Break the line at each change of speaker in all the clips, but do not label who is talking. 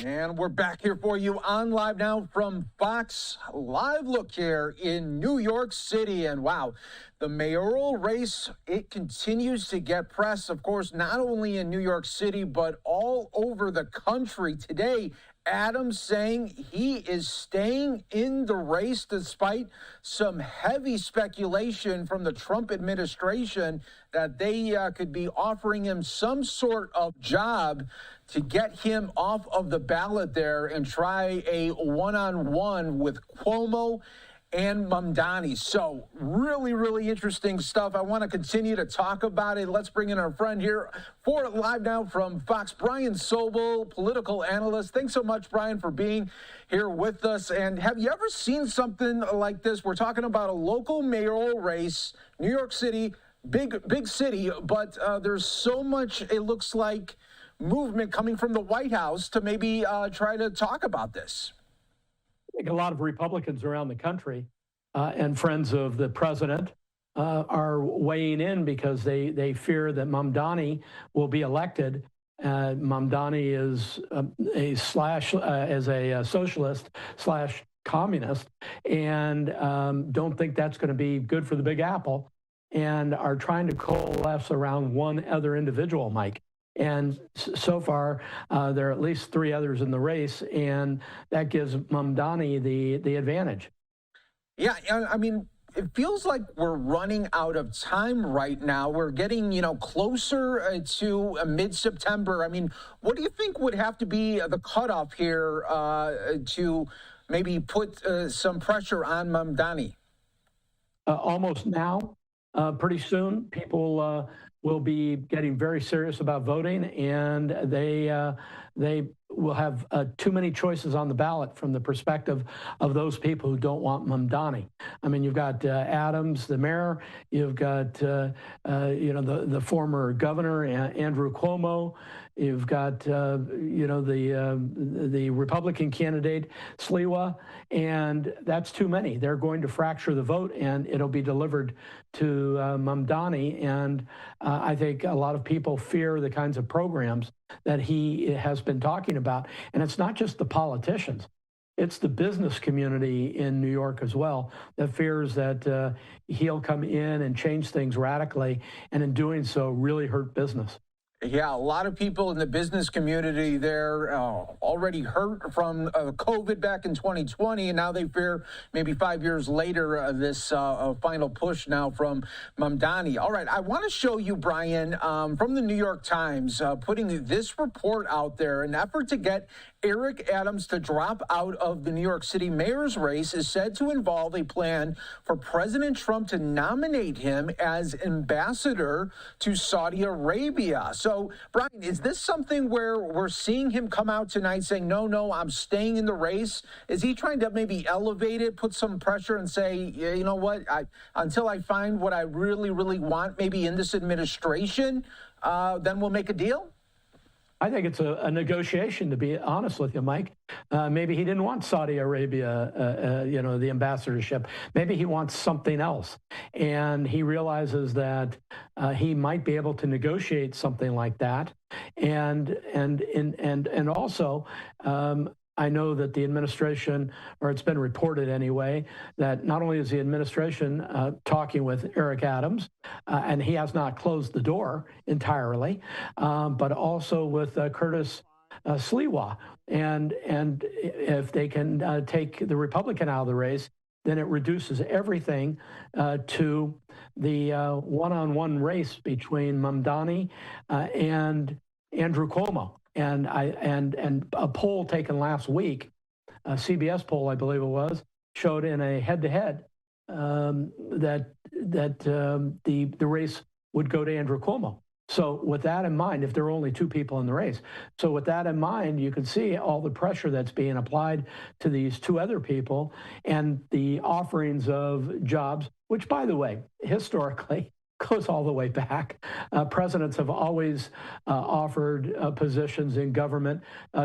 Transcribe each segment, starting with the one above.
And we're back here for you on Live Now from Fox. Live look here in New York City. And wow, the mayoral race, it continues to get press, of course, not only in New York City, but all over the country. Today, Adams saying he is staying in the race despite some heavy speculation from the Trump administration that they could be offering him some sort of job to get him off of the ballot there and try a one-on-one with Cuomo and Mamdani. So really, really interesting stuff. I want to continue to talk about it. Let's bring in our friend here for Live Now from Fox, Brian Sobel, political analyst. Thanks so much, Brian, for being here with us. And have you ever seen something like this? We're talking about a local mayoral race, New York City, big city, but there's so much, it looks like, movement coming from the White House to maybe try to talk about this.
I think a lot of Republicans around the country and friends of the president are weighing in because they fear that Mamdani will be elected. Mamdani is a socialist slash communist, and don't think that's going to be good for the Big Apple, and are trying to coalesce around one other individual, Mike. And so far, there are at least three others in the race, and that gives Mamdani the advantage.
Yeah, I mean, it feels like we're running out of time right now. We're getting, closer to mid-September. I mean, what do you think would have to be the cutoff here to maybe put some pressure on Mamdani?
Almost now. Pretty soon, people will be getting very serious about voting, and they will have too many choices on the ballot from the perspective of those people who don't want Mamdani. I mean, you've got Adams, the mayor, you've got the former governor Andrew Cuomo, you've got the Republican candidate Sliwa, and that's too many. They're going to fracture the vote, and it'll be delivered to Mamdani. And I think a lot of people fear the kinds of programs that he has been talking about. And it's not just the politicians. It's the business community in New York as well that fears that he'll come in and change things radically, and in doing so really hurt business.
Yeah, a lot of people in the business community there already hurt from COVID back in 2020, and now they fear maybe 5 years later this final push now from Mamdani. All right, I want to show you, Brian, from the New York Times, putting this report out there. An effort to get Eric Adams to drop out of the New York City mayor's race is said to involve a plan for President Trump to nominate him as ambassador to Saudi Arabia. So, Brian, is this something where we're seeing him come out tonight saying, no, I'm staying in the race? Is he trying to maybe elevate it, put some pressure and say, you know what, until I find what I really, really want, maybe in this administration, then we'll make a deal?
I think it's a negotiation, to be honest with you, Mike. Maybe he didn't want Saudi Arabia, the ambassadorship. Maybe he wants something else. And he realizes that he might be able to negotiate something like that. And also, I know that the administration, or it's been reported anyway, that not only is the administration talking with Eric Adams, and he has not closed the door entirely, but also with Curtis Sliwa. And if they can take the Republican out of the race, then it reduces everything to the one-on-one race between Mamdani and Andrew Cuomo. And a poll taken last week, a CBS poll, I believe it was, showed in a head-to-head that the race would go to Andrew Cuomo. So with that in mind, if there are only two people in the race, so with that in mind, you can see all the pressure that's being applied to these two other people and the offerings of jobs, which, by the way, historically, goes all the way back. Presidents have always offered positions in government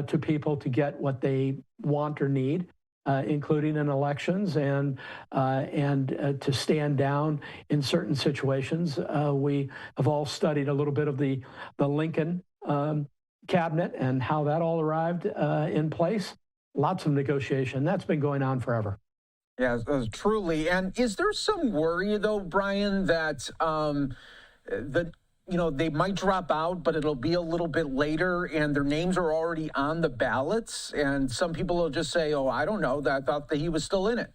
to people to get what they want or need, including in elections, and to stand down in certain situations. We have all studied a little bit of the Lincoln cabinet and how that all arrived in place. Lots of negotiation. That's been going on forever.
Yeah, truly. And is there some worry, though, Brian, that they might drop out, but it'll be a little bit later, and their names are already on the ballots, and some people will just say, "Oh, I don't know. I thought that he was still in it."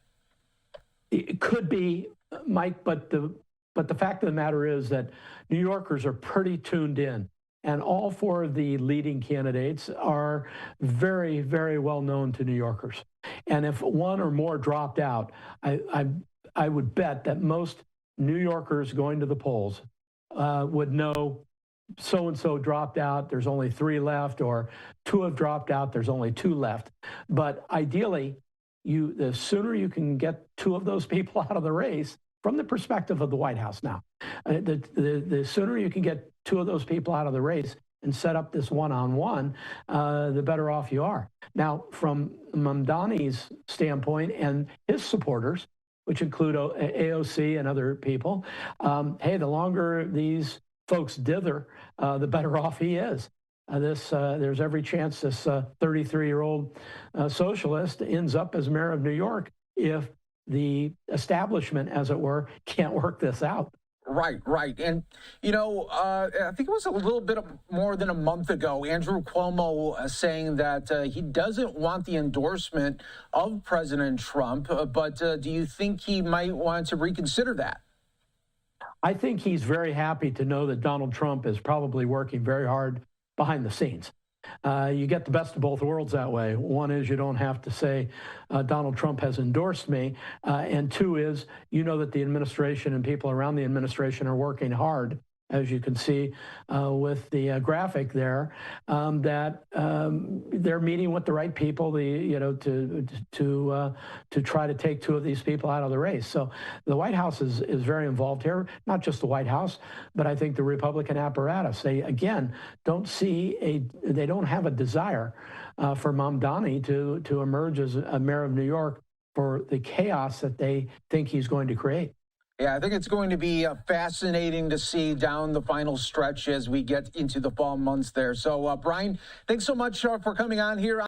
It could be, Mike, but the fact of the matter is that New Yorkers are pretty tuned in. And all four of the leading candidates are very, very well known to New Yorkers. And if one or more dropped out, I would bet that most New Yorkers going to the polls would know so and so dropped out, there's only three left, or two have dropped out, there's only two left. But ideally, the sooner you can get two of those people out of the race, from the perspective of the White House now, the sooner you can get two of those people out of the race and set up this one-on-one, the better off you are. Now, from Mamdani's standpoint and his supporters, which include AOC and other people, hey, the longer these folks dither, the better off he is. There's every chance this 33-year-old socialist ends up as mayor of New York if the establishment, as it were, can't work this out.
Right, right. And, I think it was a little bit more than a month ago, Andrew Cuomo saying that he doesn't want the endorsement of President Trump. But do you think he might want to reconsider that?
I think he's very happy to know that Donald Trump is probably working very hard behind the scenes. You get the best of both worlds that way. One is you don't have to say Donald Trump has endorsed me. And two is that the administration and people around the administration are working hard, as you can see with the graphic there, that they're meeting with the right people, to try to take two of these people out of the race. So the White House is very involved here, not just the White House, but I think the Republican apparatus. They, again, they don't have a desire for Mamdani to emerge as a mayor of New York for the chaos that they think he's going to create.
Yeah, I think it's going to be fascinating to see down the final stretch as we get into the fall months there. So, Brian, thanks so much for coming on here.